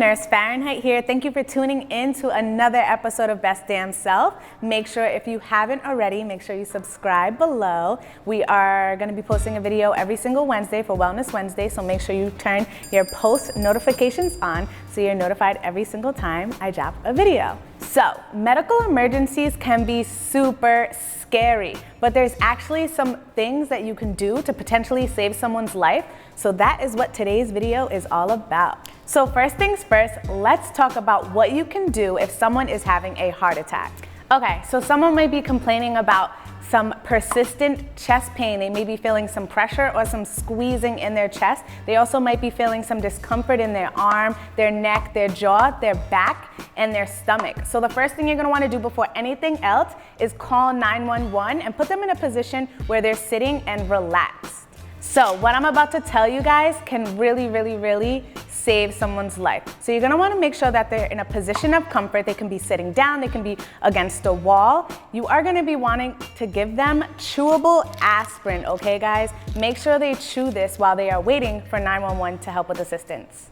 Nurse Farynheight here. Thank you for tuning in to another episode of Best Damn Self. Make sure, if you haven't already, make sure you subscribe below. We are going to be posting a video every single Wednesday for Wellness Wednesday, so make sure you turn your post notifications on so you're notified every single time I drop a video. So, medical emergencies can be super scary, but there's actually some things that you can do to potentially save someone's life. So that is what today's video is all about. So first things first, let's talk about what you can do if someone is having a heart attack. Okay, so someone might be complaining about some persistent chest pain. They may be feeling some pressure or some squeezing in their chest. They also might be feeling some discomfort in their arm, their neck, their jaw, their back, and their stomach. So the first thing you're gonna wanna do before anything else is call 911 and put them in a position where they're sitting and relaxed. So what I'm about to tell you guys can really save someone's life. So you're gonna wanna make sure that they're in a position of comfort. They can be sitting down, they can be against a wall. You are gonna be wanting to give them chewable aspirin, okay guys? Make sure they chew this while they are waiting for 911 to help with assistance.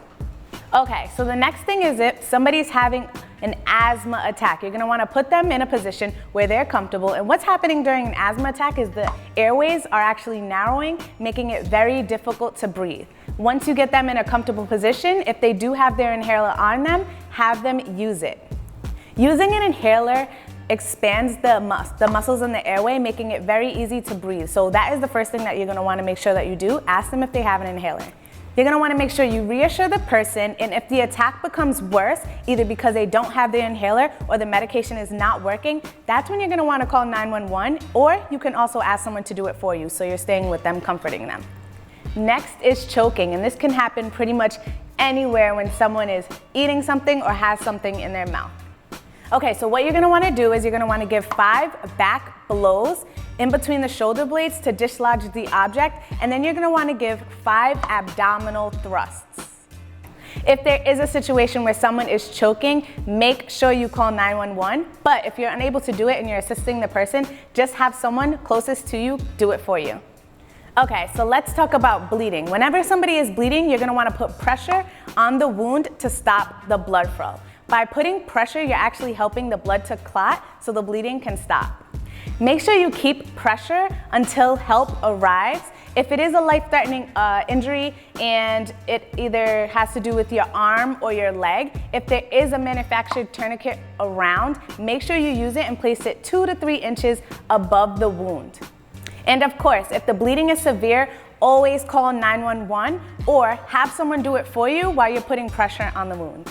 Okay, so the next thing is if somebody's having an asthma attack, you're gonna wanna put them in a position where they're comfortable. And what's happening during an asthma attack is the airways are actually narrowing, making it very difficult to breathe. Once you get them in a comfortable position, if they do have their inhaler on them, have them use it. Using an inhaler expands the muscles in the airway, making it very easy to breathe. So that is the first thing that you're gonna wanna make sure that you do. Ask them if they have an inhaler. You're gonna wanna make sure you reassure the person, and if the attack becomes worse, either because they don't have the inhaler or the medication is not working, that's when you're gonna wanna call 911, or you can also ask someone to do it for you so you're staying with them, comforting them. Next is choking, and this can happen pretty much anywhere when someone is eating something or has something in their mouth. Okay, so what you're gonna wanna do is you're gonna wanna give 5 back blows in between the shoulder blades to dislodge the object, and then you're gonna wanna give 5 abdominal thrusts. If there is a situation where someone is choking, make sure you call 911, but if you're unable to do it and you're assisting the person, just have someone closest to you do it for you. Okay, so let's talk about bleeding. Whenever somebody is bleeding, you're gonna wanna put pressure on the wound to stop the blood flow. By putting pressure, you're actually helping the blood to clot so the bleeding can stop. Make sure you keep pressure until help arrives. If it is a life-threatening injury and it either has to do with your arm or your leg, if there is a manufactured tourniquet around, make sure you use it and place it 2 to 3 inches above the wound. And of course, if the bleeding is severe, always call 911 or have someone do it for you while you're putting pressure on the wound.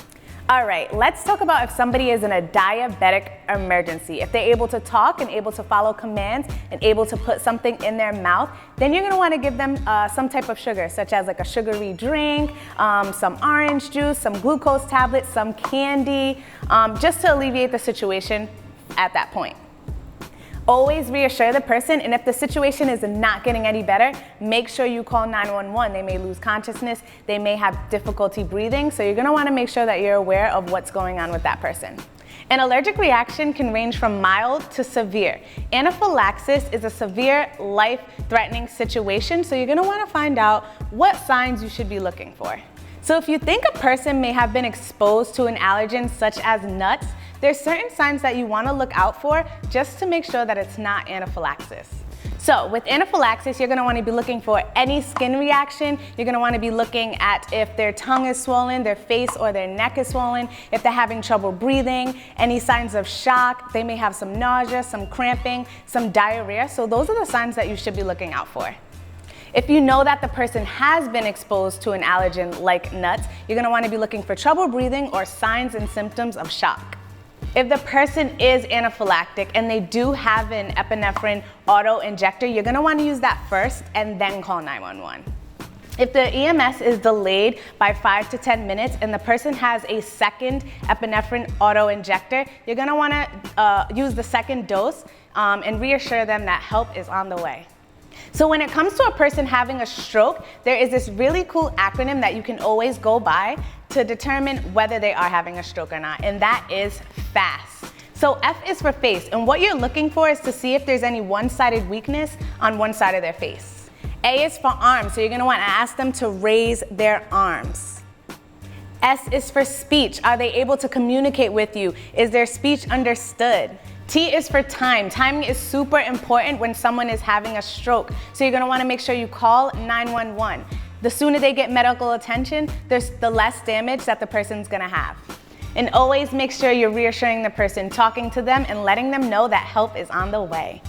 All right, let's talk about if somebody is in a diabetic emergency. If they're able to talk and able to follow commands and able to put something in their mouth, then you're gonna wanna give them some type of sugar, such as like a sugary drink, some orange juice, some glucose tablets, some candy, just to alleviate the situation at that point. Always reassure the person, and if the situation is not getting any better, make sure you call 911. They may lose consciousness, they may have difficulty breathing, so you're gonna wanna make sure that you're aware of what's going on with that person. An allergic reaction can range from mild to severe. Anaphylaxis is a severe, life-threatening situation, so you're gonna wanna find out what signs you should be looking for. So if you think a person may have been exposed to an allergen such as nuts, there's certain signs that you wanna look out for just to make sure that it's not anaphylaxis. So with anaphylaxis, you're gonna wanna be looking for any skin reaction. You're gonna wanna be looking at if their tongue is swollen, their face or their neck is swollen, if they're having trouble breathing, any signs of shock. They may have some nausea, some cramping, some diarrhea. So those are the signs that you should be looking out for. If you know that the person has been exposed to an allergen like nuts, you're gonna wanna be looking for trouble breathing or signs and symptoms of shock. If the person is anaphylactic and they do have an epinephrine auto injector, you're gonna wanna use that first and then call 911. If the EMS is delayed by 5 to 10 minutes and the person has a second epinephrine auto injector, you're gonna wanna use the second dose and reassure them that help is on the way. So when it comes to a person having a stroke, there is this really cool acronym that you can always go by to determine whether they are having a stroke or not, and that is FAST. So F is for face, and what you're looking for is to see if there's any one-sided weakness on one side of their face. A is for arms, so you're gonna wanna ask them to raise their arms. S is for speech. Are they able to communicate with you? Is their speech understood? T is for time. Timing is super important when someone is having a stroke. So you're gonna wanna make sure you call 911. The sooner they get medical attention, the less damage that the person's gonna have. And always make sure you're reassuring the person, talking to them and letting them know that help is on the way.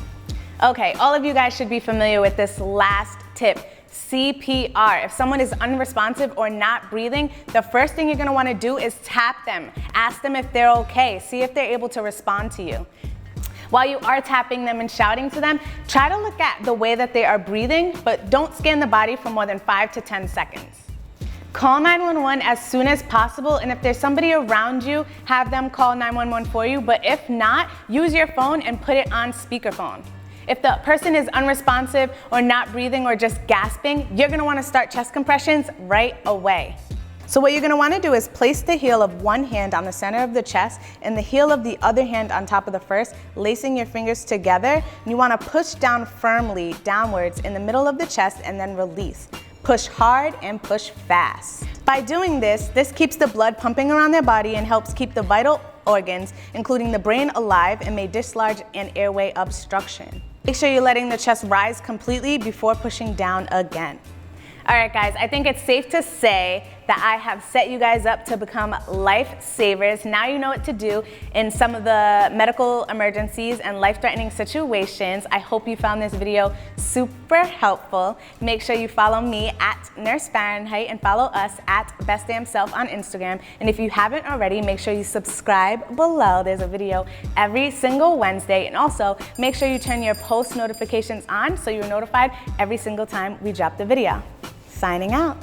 Okay, all of you guys should be familiar with this last tip. CPR. If someone is unresponsive or not breathing, the first thing you're gonna wanna do is tap them. Ask them if they're okay. See if they're able to respond to you. While you are tapping them and shouting to them, try to look at the way that they are breathing, but don't scan the body for more than 5 to 10 seconds. Call 911 as soon as possible, and if there's somebody around you, have them call 911 for you, but if not, use your phone and put it on speakerphone. If the person is unresponsive or not breathing or just gasping, you're gonna wanna start chest compressions right away. So what you're gonna wanna do is place the heel of one hand on the center of the chest and the heel of the other hand on top of the first, lacing your fingers together. And you wanna push down firmly downwards in the middle of the chest and then release. Push hard and push fast. By doing this keeps the blood pumping around their body and helps keep the vital organs, including the brain, alive and may dislodge an airway obstruction. Make sure you're letting the chest rise completely before pushing down again. All right, guys, I think it's safe to say that I have set you guys up to become lifesavers. Now you know what to do in some of the medical emergencies and life-threatening situations. I hope you found this video super helpful. Make sure you follow me at Nurse Farynheight and follow us at Best Damn Self on Instagram. And if you haven't already, make sure you subscribe below. There's a video every single Wednesday. And also, make sure you turn your post notifications on so you're notified every single time we drop the video. Signing out.